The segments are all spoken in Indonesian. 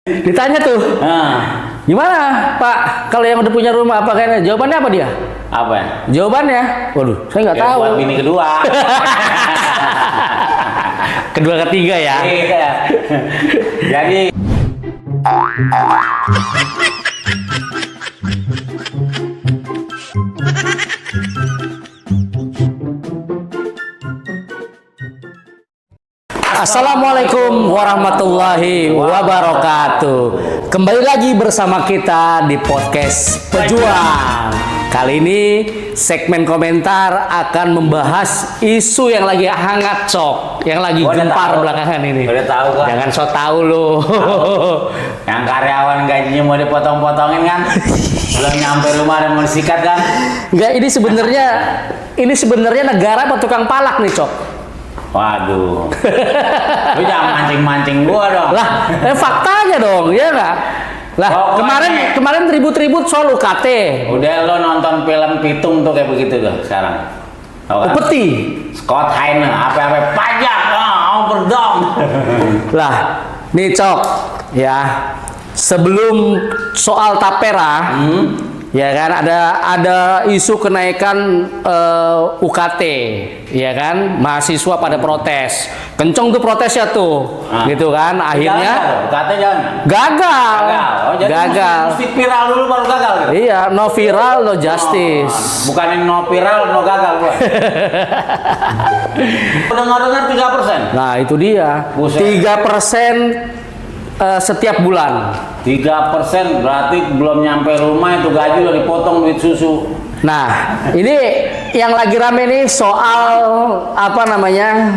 Ditanya tuh, gimana Pak kalau yang udah punya rumah apa kayaknya? Jawabannya apa dia? Apa ya? Jawabannya, waduh, saya nggak Ya, tahu. buat bini kedua. Kedua ketiga ya. Iya. Jadi Assalamualaikum warahmatullahi wabarakatuh. Kembali lagi bersama kita di podcast Pejuang. Kali ini segmen komentar akan membahas isu yang lagi hangat, Cok, yang lagi gempar belakangan ini. Udah tahu kan? Jangan so tahu lo. Yang karyawan gajinya mau dipotong-potongin kan? Belum nyampe rumah dan mau disikat kan? Enggak, ini sebenarnya negara apa tukang palak nih, Cok? Waduh. Lu jangan mancing-mancing gua dong. Lah, faktanya dong, ya nggak? Lah, kemarin ribut-ribut soal UKT. Udah lo nonton film Pitung tuh kayak begitu tuh sekarang. Tahu kan? Upeti. Scott Heine, apa-apa pajak, overdome. Lah, nih Cok, ya. Sebelum soal tapera, ya kan ada isu kenaikan UKT, ya kan? Mahasiswa pada protes. Kenceng tuh protesnya tuh. Gitu kan? Akhirnya UKT jangan. gagal. Oh, jadi Gagal. Mesti viral dulu baru gagal gitu. Iya, no viral, no justice. Bukan yang no viral, no gagal gua. Dengar-dengar 3%. Nah, itu dia. Buset. 3% setiap bulan. 3% berarti belum nyampe rumah itu gaji udah dipotong duit susu. Nah, ini yang lagi rame nih soal apa namanya?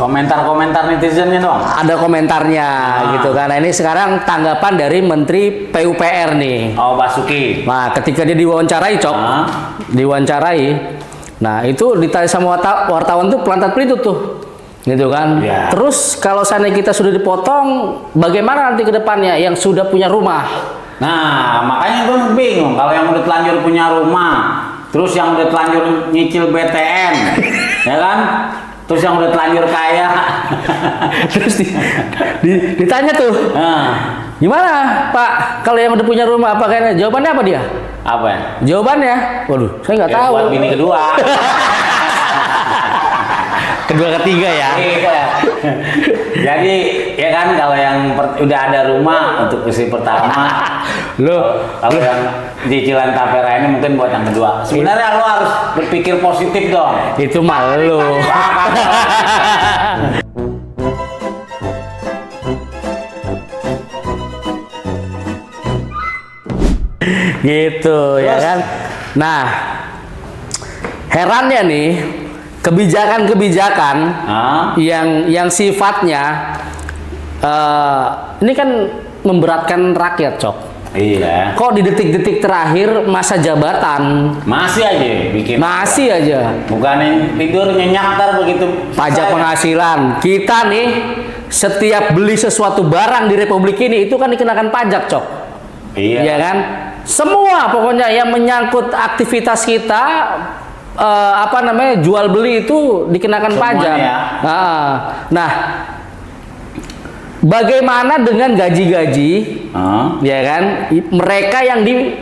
Komentar-komentar netizennya dong. Ada komentarnya gitu kan. Nah, ini sekarang tanggapan dari Menteri PUPR nih. Oh, Basuki. Nah, ketika dia diwawancarai, Cok. Diwawancarai. Nah, itu ditanya sama wartawan tuh pelantat pelitut tuh. Gitu kan. Ya. Terus kalau seandainya kita sudah dipotong, bagaimana nanti ke depannya yang sudah punya rumah? Nah, makanya gue bingung kalau yang udah telanjur punya rumah, terus yang udah telanjur nyicil BTN, ya kan? Terus yang udah telanjur kaya. Terus ditanya tuh, gimana Pak kalau yang udah punya rumah apa kayaknya? Jawabannya apa dia? Apa ya? Jawabannya, waduh, saya nggak Ya, tahu. buat bini kedua. Kedua ketiga ya. Iya. Jadi ya kan kalau yang udah ada rumah untuk istri pertama, kalau yang cicilan tapera ini mungkin buat yang kedua. Sebenarnya lo harus berpikir positif dong. Itu malu. Gitu ya kan. Nah, herannya nih kebijakan-kebijakan yang sifatnya ini kan memberatkan rakyat, Cok. Iya. Kok di detik-detik terakhir masa jabatan Masih aja bikin. masih aja Bukan yang tidur nyenyak ntar begitu. pajak penghasilan. Kita nih setiap beli sesuatu barang di Republik ini itu kan dikenakan pajak, Cok. Iya. Ya kan? Semua pokoknya yang menyangkut aktivitas kita apa namanya jual beli itu dikenakan Semuanya pajak. ya. Nah, bagaimana dengan gaji-gaji, ya kan? Mereka yang di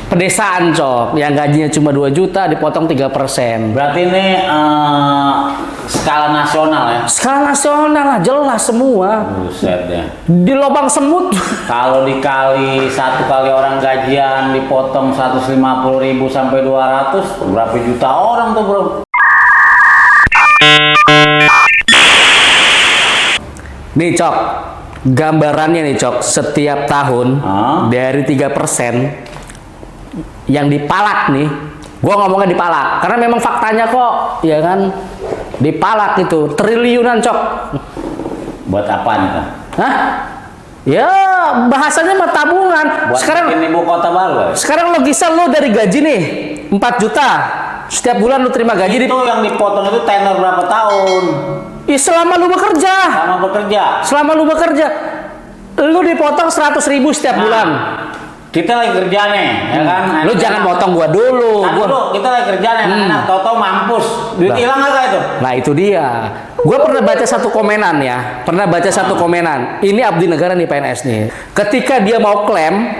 pedesaan, Cok, yang gajinya cuma 2 juta dipotong 3%. Berarti ini skala nasional ya? Skala nasional lah, jelas semua. Buset ya. Di lubang semut. Kalau dikali satu kali orang gajian dipotong 150.000 sampai 200, berapa juta orang tuh, Bro? Nih, Cok, gambarannya nih, Cok, setiap tahun dari 3% yang dipalak nih, gua ngomongnya dipalak karena memang faktanya kok, ya kan, dipalak itu triliunan, Cok. Buat apaan itu? Hah? Ya bahasanya mah tabungan. Buat bikin ibu kota baru ya? Sekarang logisnya lo dari gaji nih 4 juta setiap bulan lo terima gaji itu yang dipotong itu tenor berapa tahun? Selama lu bekerja. Selama bekerja. Selama lu bekerja, lu dipotong 100.000 setiap bulan. kita lagi kerja nih, ya kan? Lu jangan potong gua dulu. Kita lagi kerja nih, anak toto mampus. Duit hilang nggak itu? Nah itu dia. Gua pernah baca satu komenan ya. Ini abdi negara nih PNS nih. Ketika dia mau klaim,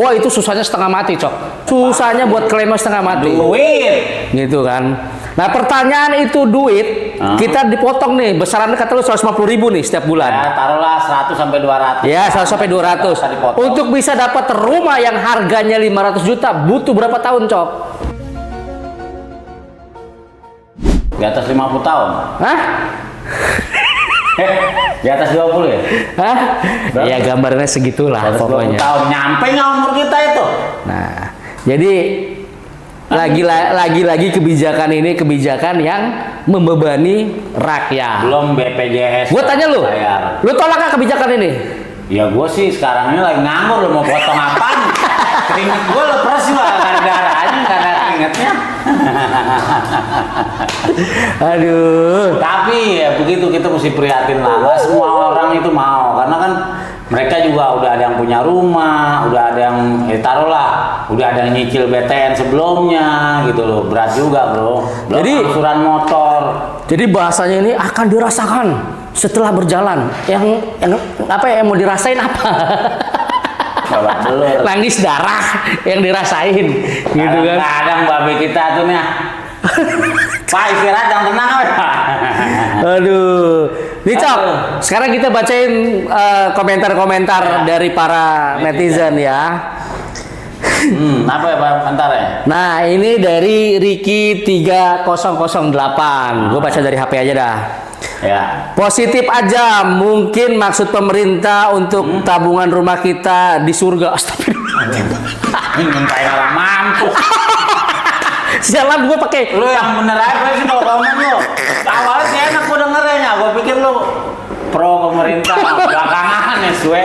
wah itu susahnya setengah mati, Cok. Susahnya buat klaimnya setengah mati. Duit. Gitu kan. Nah pertanyaan itu duit, kita dipotong nih, besarannya kata lu 150.000 nih setiap bulan. Ya taruhlah 100 sampai 200. Ya 100 sampai 200. Untuk bisa dapat rumah yang harganya 500 juta, butuh berapa tahun, Cok? Di atas 50 tahun. Hah? Di atas 20 ya? Hah? Ya gambarnya segitulah Di atas 20 pokoknya. tahun. Nyampe nggak umur kita itu? Nah, jadi lagi-lagi kebijakan ini kebijakan yang membebani rakyat. Belum BPJS. Gue tanya lu, bayar. lu tolak gak kebijakan ini? Ya gue sih sekarang ini lagi nganggur, lu mau potong apaan? Keringet gue lepas lah, gara-gara aja, karena keringetnya. Aduh. Tapi ya begitu, kita mesti prihatin lah. Gak semua orang itu mau, karena kan mereka juga udah ada yang punya rumah, udah ada yang taruhlah, udah ada yang nyicil BTN sebelumnya gitu loh, berat juga bro. Belum Jadi angsuran motor. Jadi bahasanya ini akan dirasakan setelah berjalan. Yang apa ya, yang mau dirasain apa? Babak belur. Nangis darah yang dirasain, gitu kan? Kadang babe kita tuh nih. Pak istirahat yang tenang apa? Aduh. Nih Cok, sekarang kita bacain komentar-komentar dari para netizen ya. Apa ya Pak? Bentar ya. Nah, ini dari Ricky 3008. Gue baca dari HP aja dah. Ya. Positif aja, mungkin maksud pemerintah untuk tabungan rumah kita di surga. Astagfirullah. Ini mintain orang mampu. Sialan gue pakai. Lu yang bener aja sih kalau komen lu. Awalnya sih enak gue dengernya. Gue pikir lu pro pemerintah. Belakangan ya suwe.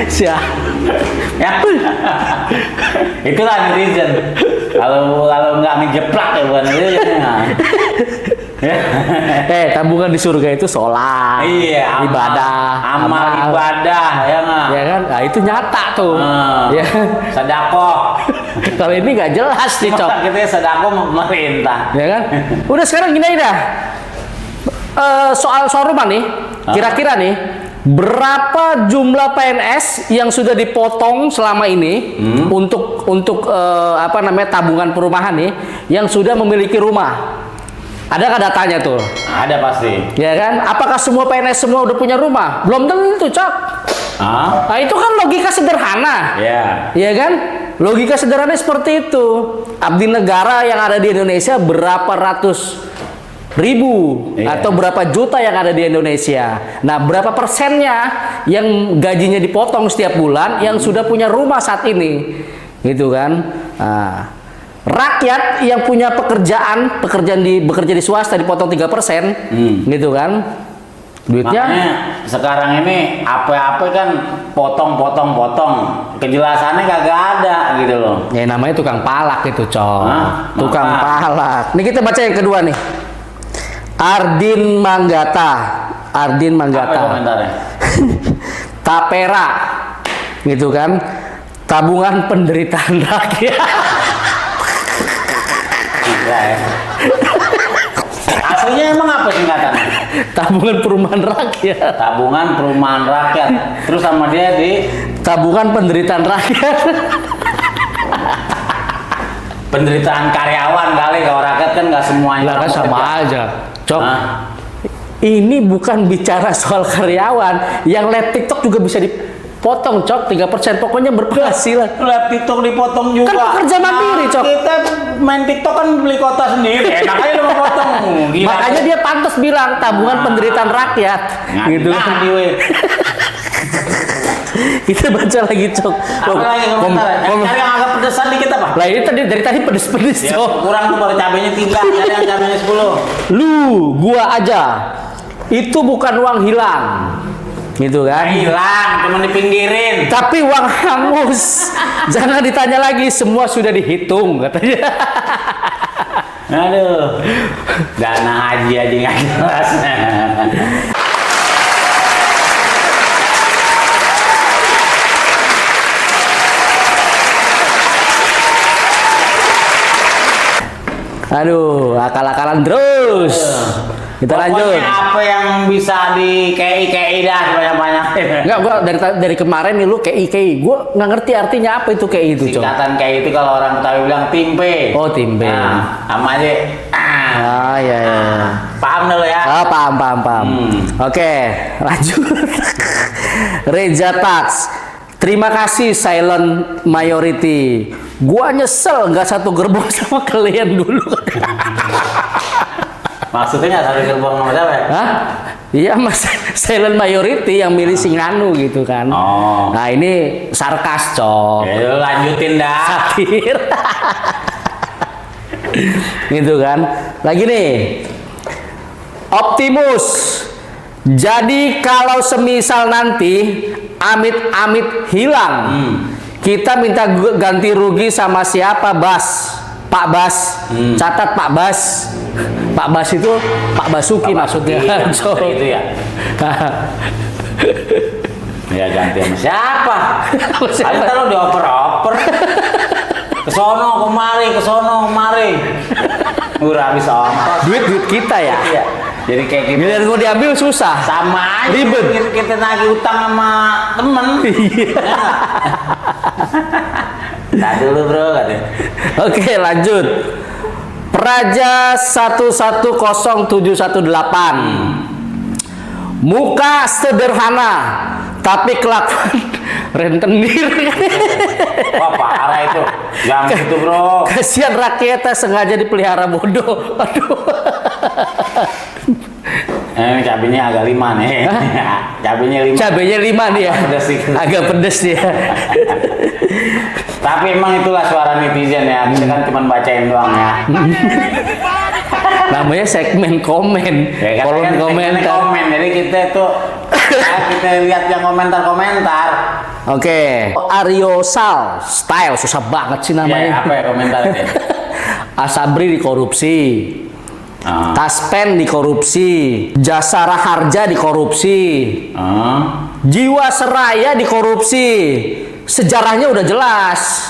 Siap. Ya. Itulah netizen. Kalau nggak ngejeplak ya bukan netizen. Tabungan di surga itu sholat, iya, ibadah, amal ibadah, ya nggak? Ya kan? Nah itu nyata tuh. Ya. Sedekah. Kalau ini nggak jelas nih Cok. Kita sedekah pemerintah. Ya kan? Udah sekarang gini aja dah. Soal rumah nih, kira-kira nih berapa jumlah PNS yang sudah dipotong selama ini untuk apa namanya tabungan perumahan nih yang sudah memiliki rumah? Ada nggak datanya tuh? Ada pasti. Ya kan? Apakah semua PNS semua udah punya rumah? Belum tentu, Cok. Nah, itu kan logika sederhana. Iya. Ya kan? Logika sederhana seperti itu. Abdi negara yang ada di Indonesia berapa ratus ribu atau berapa juta yang ada di Indonesia. Nah, berapa persennya yang gajinya dipotong setiap bulan yang sudah punya rumah saat ini? Gitu kan? Nah, rakyat yang punya bekerja di swasta dipotong 3%, gitu kan? Duitnya. Makanya sekarang ini apa-apa kan potong. Kejelasannya kagak ada gitu loh. Ya namanya tukang palak itu, Cok. Tukang palak. Ini kita baca yang kedua nih. Ardin Manggata. Apa komentarnya? Tapera. Gitu kan? Tabungan penderitaan rakyat. Aslinya emang apa singkatannya? Tabungan perumahan rakyat. Tabungan perumahan rakyat. Terus sama dia di tabungan penderitaan rakyat. penderitaan karyawan kali. Kalau rakyat kan nggak semuanya. Lah kan sama aja, Cok. Ini bukan bicara soal karyawan. Yang live TikTok juga bisa dipotong, Cok, 3%. Pokoknya berpenghasilan. Lihat TikTok dipotong juga. Kan pekerja mandiri, Cok. Kita main TikTok kan beli kota sendiri. Enak aja lu mau potong. Gila. Makanya dia pantas bilang tabungan penderitaan rakyat. Gitu kan. Kita baca lagi, Cok. Apa lagi komentar? Cari yang agak pedesan dikit apa? Lah ini dari tadi pedes-pedes, Ya, Cok. kurang tuh baru cabenya 3, ada yang cabenya 10. Lu, gua aja. Itu bukan uang hilang. Gitu kan? Hilang, cuma dipinggirin. Tapi uang hangus. Jangan ditanya lagi, semua sudah dihitung katanya. Aduh. Dana haji aja nggak jelas. Aduh, akal-akalan terus. Kita lanjut. Pokoknya apa yang bisa di KI dah banyak-banyak. Enggak, gua dari kemarin nih lu KI. Gua nggak ngerti artinya apa itu KI itu, Cok. Singkatan KI itu kalau orang Betawi bilang timpe. Oh, timpe. Nah, sama aja. Ah, iya. Paham dulu ya? Ah, paham. Oke, lanjut. Reza Tax. Terima kasih silent majority. Gua nyesel nggak satu gerbong sama kalian dulu. Maksudnya nggak satu gerbong sama siapa ya? Hah? Iya mas, silent majority yang milih Singanu gitu kan. Oh. Nah ini sarkas, Cok. Ya lu lanjutin dah. Satir. Gitu kan. Lagi nih. Optimus. Jadi kalau semisal nanti amit-amit hilang, kita minta ganti rugi sama siapa, Bas? Pak Bas. Catat Pak Bas. Pak Bas itu Pak Basuki maksudnya. Itu ya. Ya ganti sama siapa? Kalian taruh dioper-oper. Kesono kemari. Udah habis ongkos. Duit kita ya. Iya. Jadi kayak gitu. Giliran gua diambil susah. Sama aja. Ribet. Kita nagih utang sama temen. Iya. Nah dulu bro katanya. Oke lanjut. Praja 110718. Muka sederhana tapi kelakuan rentenir. Wah parah itu. Jangan gitu bro. Kasihan rakyatnya sengaja dipelihara bodoh. Aduh. Ini cabenya agak 5 nih. Cabenya 5 nih ya. Pedes sih. Agak pedes ya. Tapi emang itulah suara netizen ya. Kita kan cuma bacain doang ya. Namanya segmen komen. Ya, kolom kan komentar. Komen. Jadi kita tuh kita lihat yang komentar-komentar. Oke. Aryo Sal Style susah banget sih namanya. Ya, apa ya komentarnya? Asabri dikorupsi. Taspen dikorupsi, Jasara Harja dikorupsi, Jiwasraya dikorupsi. Sejarahnya udah jelas.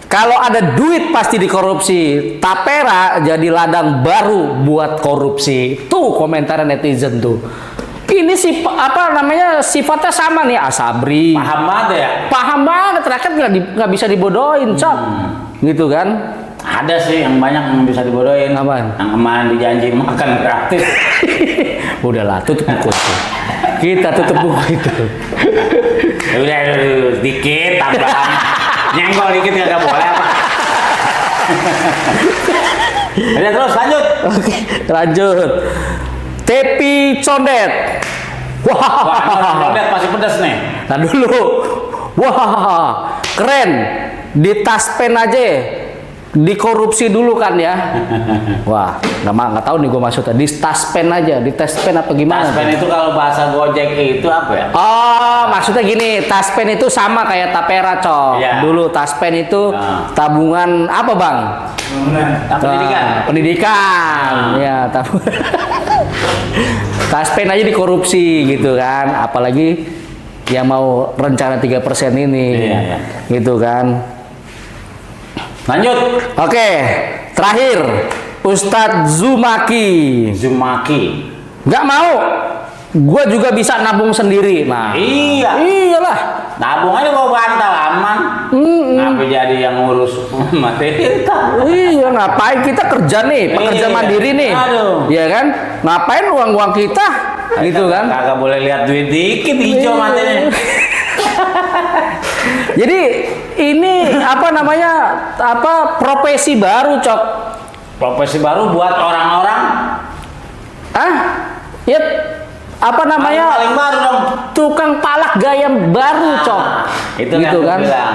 Kalau ada duit pasti dikorupsi. Tapera jadi ladang baru buat korupsi. Tuh komentar netizen tuh. Ini sih apa namanya sifatnya sama nih Asabri. Paham banget ya? Paham banget. Rakyat nggak bisa dibodohin, Cok. Gitu kan? Ada sih yang banyak yang bisa dibodohin. Apaan? Yang kemarin dijanji makan gratis. Udahlah, tutup buku itu. Kita tutup buku itu. Udah dikit tambahan. Nyenggol dikit nggak boleh apa? Udah terus lanjut. Oke, lanjut. Tepi Condet. Wah, condet masih pedas nih. Nah dulu. Wah, keren. Di Taspen aja. Dikorupsi dulu kan ya. Wah, nggak tahu nih gue maksudnya. Di Taspen aja, di Taspen apa gimana? Taspen itu kalau bahasa Gojek itu apa ya? Oh, maksudnya gini, Taspen itu sama kayak Tapera, Cok. Iya. Dulu Taspen itu tabungan apa, Bang? Pendidikan. Pendidikan. Ya, tabungan. Taspen aja dikorupsi gitu kan. Apalagi yang mau rencana 3% ini. Iya. Gitu kan. Lanjut. Oke, terakhir Ustadz Zumaki. Nggak mau. Gua juga bisa nabung sendiri. Nah, Iya. Iyalah. Nabung aja bawa bantal aman. Ngapa jadi yang ngurus materi? Iya, ngapain kita kerja nih, pekerja Iya. mandiri nih. Aduh. Iya kan? Ngapain uang kita? Gitu kan? Kagak boleh lihat duit dikit hijau matanya. Jadi ini apa namanya? Profesi baru, Cok. Profesi baru buat orang-orang. Ya apa namanya? Paling baru dong. Tukang palak gaya baru, Cok. Itu gitu yang kan? gue bilang.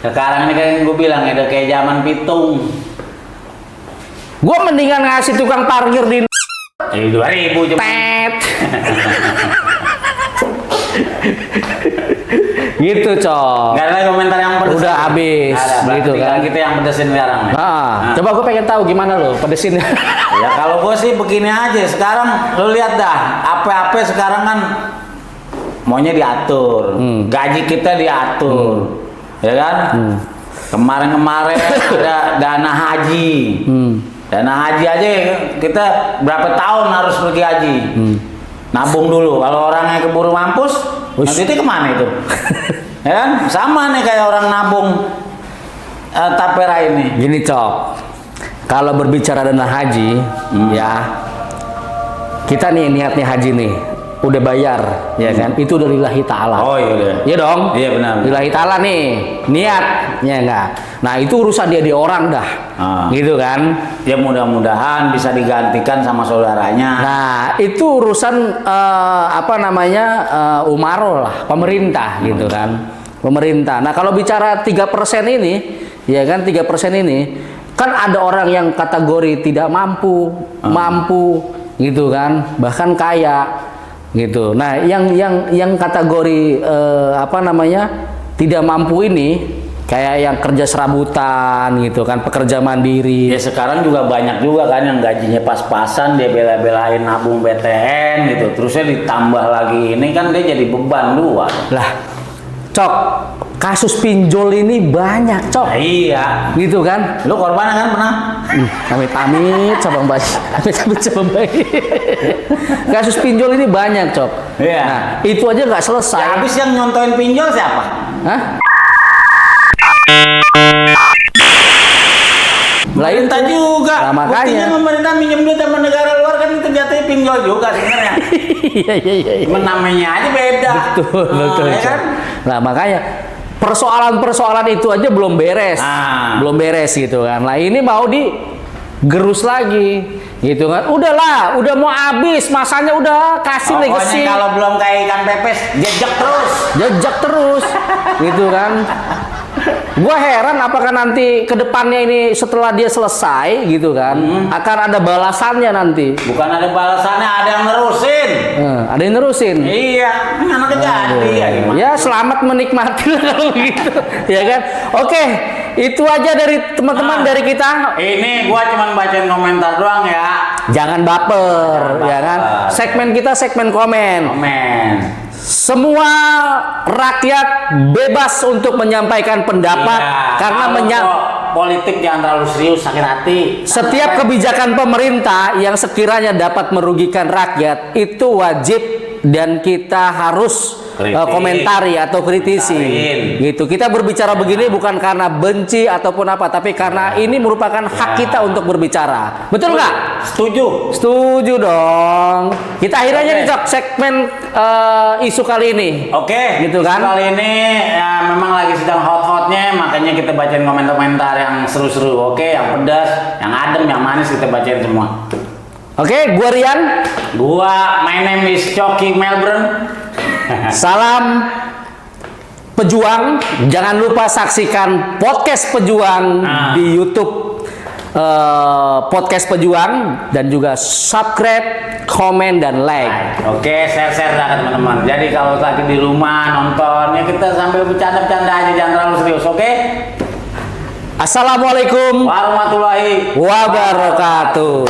Sekarang ini kan gue bilang itu kayak zaman pitung. Gue mendingan ngasih tukang parkir di 2000 cuma. Pet. Gitu, Cok. Gak ada lagi komentar yang pedes. Udah habis, Ada, gitu tinggal kan. kita yang pedesin sekarang nih. Coba gue pengen tahu gimana lo pedesin. Ya kalau gue sih begini aja. Sekarang lu lihat dah, apa-apa sekarang kan maunya diatur, gaji kita diatur, ya kan? Kemarin-kemarin ada dana haji, Dana haji aja kita berapa tahun harus pergi haji. Nabung dulu. Kalau orangnya keburu mampus, nanti itu kemana itu? Ya kan? Sama nih kayak orang nabung tapera ini. Gini Cok, kalau berbicara dana haji, ya kita nih niatnya haji nih, udah bayar, ya kan? Itu dari lillahi ta'ala. Oh iya udah. Iya dong? Iya benar. Lillahi ta'ala nih, niatnya enggak. Nah itu urusan dia di orang dah, gitu kan? Ya mudah-mudahan bisa digantikan sama saudaranya. Nah itu urusan umaro lah, pemerintah gitu kan, pemerintah. Nah kalau bicara 3% ini, ya kan 3% ini, kan ada orang yang kategori tidak mampu, mampu, gitu kan, bahkan kaya, gitu. Nah yang kategori tidak mampu ini. Kayak yang kerja serabutan gitu kan, pekerja mandiri. Ya sekarang juga banyak juga kan yang gajinya pas-pasan, dia bela-belain nabung BTN gitu. Terusnya ditambah lagi ini kan dia jadi beban dua. Lah, Cok, kasus pinjol ini banyak, Cok. Nah, iya. Gitu kan? Lu korban kan pernah? Amit-amit cabang bayi. Amit-amit cabang bayi. Kasus pinjol ini banyak, Cok. Iya. Nah, itu aja nggak selesai. Ya, habis yang nyontoin pinjol siapa? Hah? Pemerintah juga. Nah, makanya. Buktinya pemerintah minjem duit sama negara luar kan itu jatuhnya pinjol juga sebenarnya. Iya. Namanya aja beda. Betul. Ya kan? Nah, makanya persoalan itu aja belum beres. Belum beres gitu kan. Nah, ini mau digerus lagi. Gitu kan. Udahlah, udah mau habis, masanya udah kasih legacy. Kalau belum kayak ikan pepes, jejak terus. Gitu kan. Gua heran apakah nanti kedepannya ini setelah dia selesai gitu kan akan ada balasannya nanti. Bukan ada balasannya, ada yang nerusin. Ada yang nerusin. Iya, anaknya jadi ya gimana? Ya selamat menikmati lah kalau begitu, ya kan? Oke, itu aja dari teman-teman dari kita. Ini gua cuma bacain komentar doang ya. Jangan baper, ya kan? Segmen kita segmen komen. Semua rakyat bebas untuk menyampaikan pendapat karena politik jangan terlalu serius, sakit hati. Setiap kebijakan pemerintah yang sekiranya dapat merugikan rakyat itu wajib dan kita harus komentari atau kritisi. Gitu. Kita berbicara begini bukan karena benci ataupun apa, tapi karena ini merupakan hak kita untuk berbicara. Betul nggak? Setuju dong. Kita akhirnya nih Cok segmen isu kali ini. Oke. Gitu kan? Kali ini ya memang lagi sedang hot-hotnya, makanya kita bacain komentar-komentar yang seru-seru. Oke, yang pedas, yang adem, yang manis kita bacain semua. Oke, gua Rian. My name is Coki Melbourne. Salam pejuang. Jangan lupa saksikan podcast pejuang di YouTube podcast pejuang dan juga subscribe, komen dan like. Oke, share dah teman-teman. Jadi kalau lagi di rumah nonton ya kita sambil bercanda-bercanda aja, jangan terlalu serius. Oke? Assalamualaikum warahmatullahi wabarakatuh.